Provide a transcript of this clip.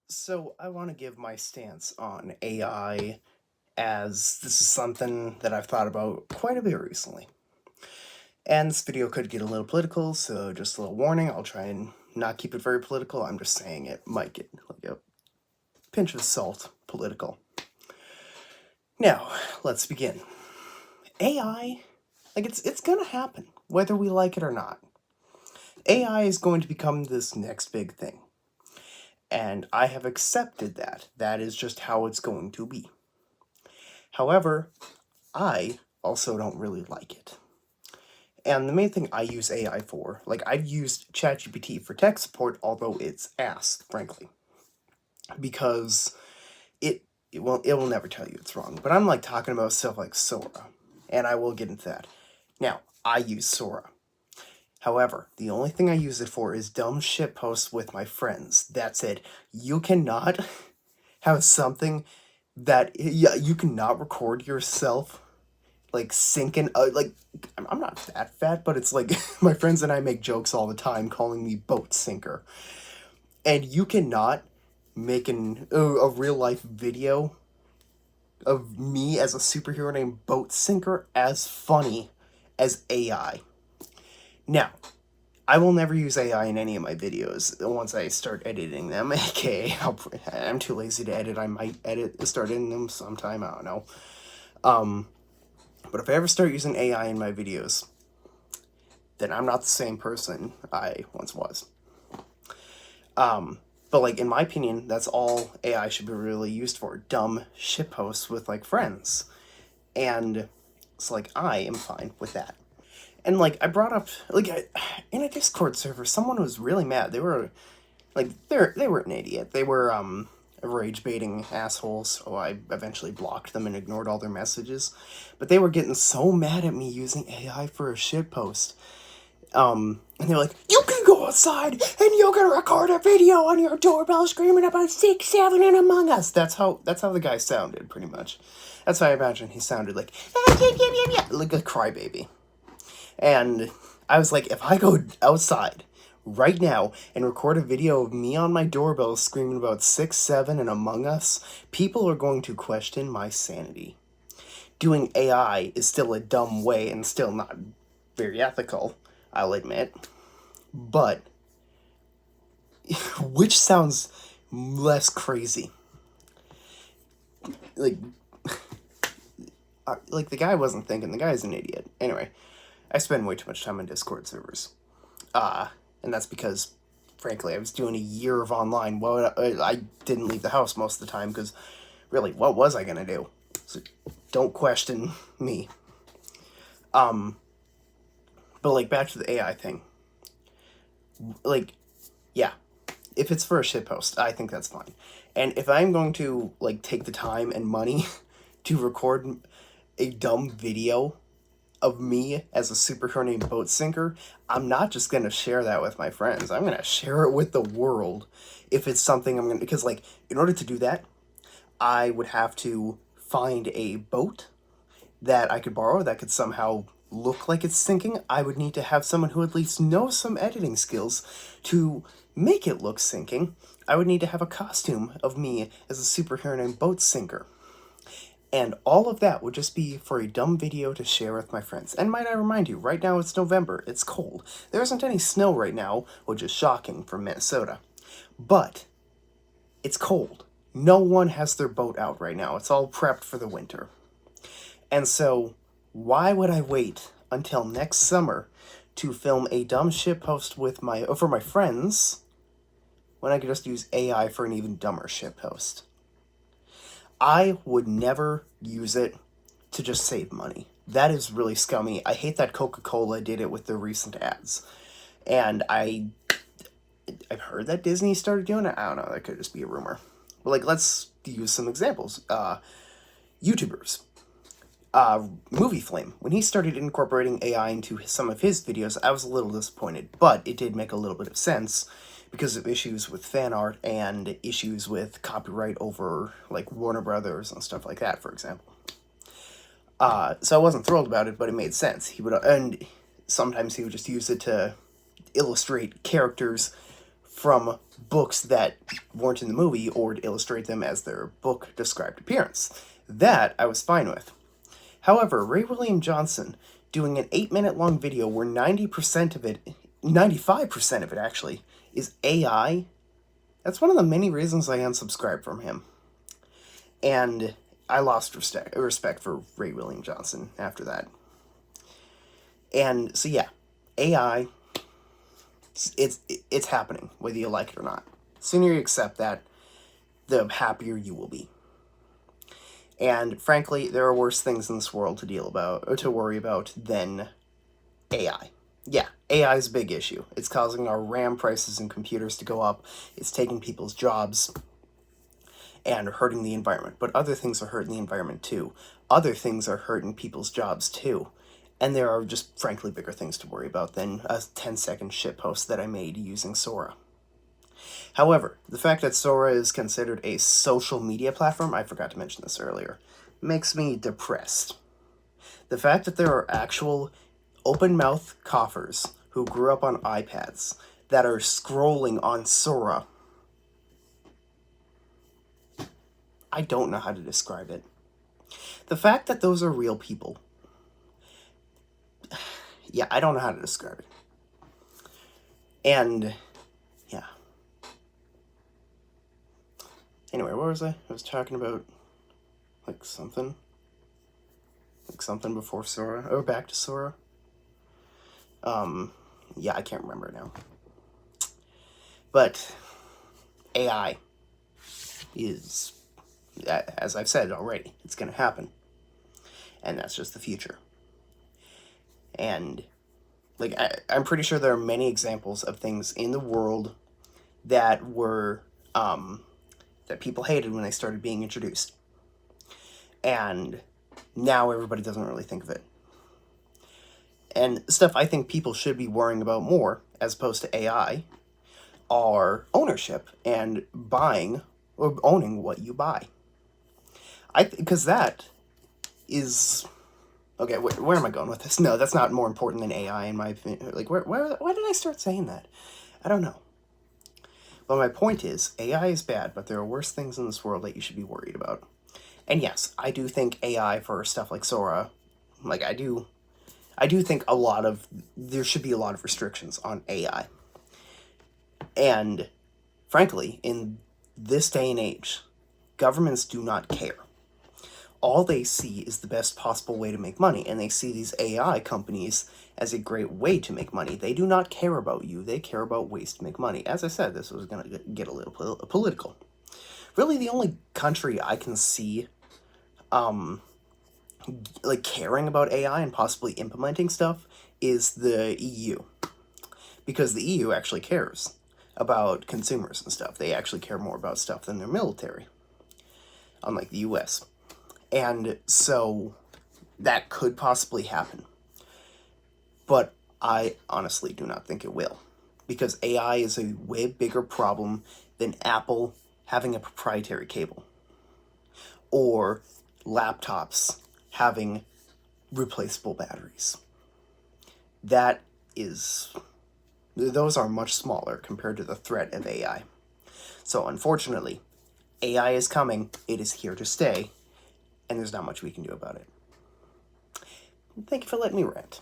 So I want to give my stance on AI, as this is something that I've thought about quite a bit recently. And this video could get a little political, so just a little warning, I'll try and not keep it very political. I'm just saying it might get like a pinch of salt political. Now, let's begin. AI, it's gonna happen, whether we like it or not. AI is going to become this next big thing. And I have accepted that. That is just how it's going to be. However, I also don't really like it. And the main thing I use AI for, like I've used ChatGPT for tech support, although it's ass, frankly, because it will never tell you it's wrong. But I'm like talking about stuff like Sora, and I will get into that. Now, I use Sora. However, the only thing I use it for is dumb shit posts with my friends. That's it. You cannot have something that you cannot record yourself like sinking like I'm not that fat, but it's like my friends and I make jokes all the time calling me boat sinker. And you cannot make a real life video of me as a superhero named Boat Sinker as funny as AI. Now, I will never use AI in any of my videos once I start editing them, aka I'm too lazy to edit. I might start editing them sometime, I don't know. But if I ever start using AI in my videos, then I'm not the same person I once was. But like in my opinion, that's all AI should be really used for. Dumb shitposts with like friends. And it's like I am fine with that. And like I brought up in a Discord server, someone was really mad. They were like they were an idiot. They were rage baiting assholes, so I eventually blocked them and ignored all their messages. But they were getting so mad at me using AI for a shitpost. And they're like, you can go outside and you can record a video on your doorbell screaming about 6, 7, and Among Us. That's how the guy sounded, pretty much. That's how I imagine he sounded, like a crybaby. And I was like, if I go outside right now and record a video of me on my doorbell screaming about 6, 7, and Among Us, people are going to question my sanity. Doing AI is still a dumb way and still not very ethical, I'll admit. But which sounds less crazy? Like the guy wasn't thinking. The guy's an idiot. Anyway, I spend way too much time on Discord servers. And that's because, frankly, I was doing a year of online. Well, I didn't leave the house most of the time because, really, what was I gonna do? So don't question me. But like back to the AI thing. Like, yeah, if it's for a shitpost, I think that's fine. And if I'm going to like take the time and money to record a dumb video of me as a superhero named Boat Sinker, I'm not just gonna share that with my friends. I'm gonna share it with the world. If it's something I'm gonna, because like in order to do that, I would have to find a boat that I could borrow that could somehow look like it's sinking. I would need to have someone who at least knows some editing skills to make it look sinking. I would need to have a costume of me as a superhero named Boat Sinker. And all of that would just be for a dumb video to share with my friends. And might I remind you, right now it's November, it's cold. There isn't any snow right now, which is shocking for Minnesota. But it's cold. No one has their boat out right now. It's all prepped for the winter. And so, why would I wait until next summer to film a dumb shitpost for my friends when I could just use AI for an even dumber shitpost? I would never use it to just save money. That is really scummy. I hate that Coca-Cola did it with their recent ads. And I've heard that Disney started doing it. I don't know, that could just be a rumor. But like, let's use some examples. YouTubers. Movie Flame. When he started incorporating AI into some of his videos, I was a little disappointed, but it did make a little bit of sense because of issues with fan art and issues with copyright over like Warner Brothers and stuff like that, for example. So I wasn't thrilled about it, but it made sense. And sometimes he would just use it to illustrate characters from books that weren't in the movie or to illustrate them as their book described appearance. That I was fine with. However, Ray William Johnson doing an 8-minute long video where 95% of it actually, is AI, that's one of the many reasons I unsubscribed from him. And I lost respect for Ray William Johnson after that. And so yeah, AI, it's happening, whether you like it or not. The sooner you accept that, the happier you will be. And frankly, there are worse things in this world to worry about than AI. Yeah, AI is a big issue. It's causing our RAM prices in computers to go up. It's taking people's jobs and hurting the environment. But other things are hurting the environment too. Other things are hurting people's jobs too. And there are just, frankly, bigger things to worry about than a 10-second shitpost that I made using Sora. However, the fact that Sora is considered a social media platform, I forgot to mention this earlier, makes me depressed. The fact that there are actual open-mouth coffers who grew up on iPads that are scrolling on Sora, I don't know how to describe it. The fact that those are real people, yeah, I don't know how to describe it. And, yeah. Anyway, where was I? I was talking about, something before Sora, or back to Sora. Yeah, I can't remember now. But AI is, as I've said already, it's going to happen. And that's just the future. And, I'm pretty sure there are many examples of things in the world that were, that people hated when they started being introduced. And now everybody doesn't really think of it. And stuff I think people should be worrying about more, as opposed to AI, are ownership and buying or owning what you buy. Because that is... Okay, where am I going with this? No, that's not more important than AI in my opinion. Why did I start saying that? I don't know. But my point is, AI is bad, but there are worse things in this world that you should be worried about. And yes, I do think AI for stuff like Sora, I do think there should be a lot of restrictions on AI. And frankly, in this day and age, governments do not care. All they see is the best possible way to make money, and they see these AI companies as a great way to make money. They do not care about you. They care about ways to make money. As I said, this was going to get a little political. Really, the only country I can see caring about AI and possibly implementing stuff is the EU. Because the EU actually cares about consumers and stuff. They actually care more about stuff than their military. Unlike the US. And so that could possibly happen. But I honestly do not think it will. Because AI is a way bigger problem than Apple having a proprietary cable. Or laptops having replaceable batteries. Those are much smaller compared to the threat of AI. So unfortunately, AI is coming, it is here to stay, and there's not much we can do about it. Thank you for letting me rant.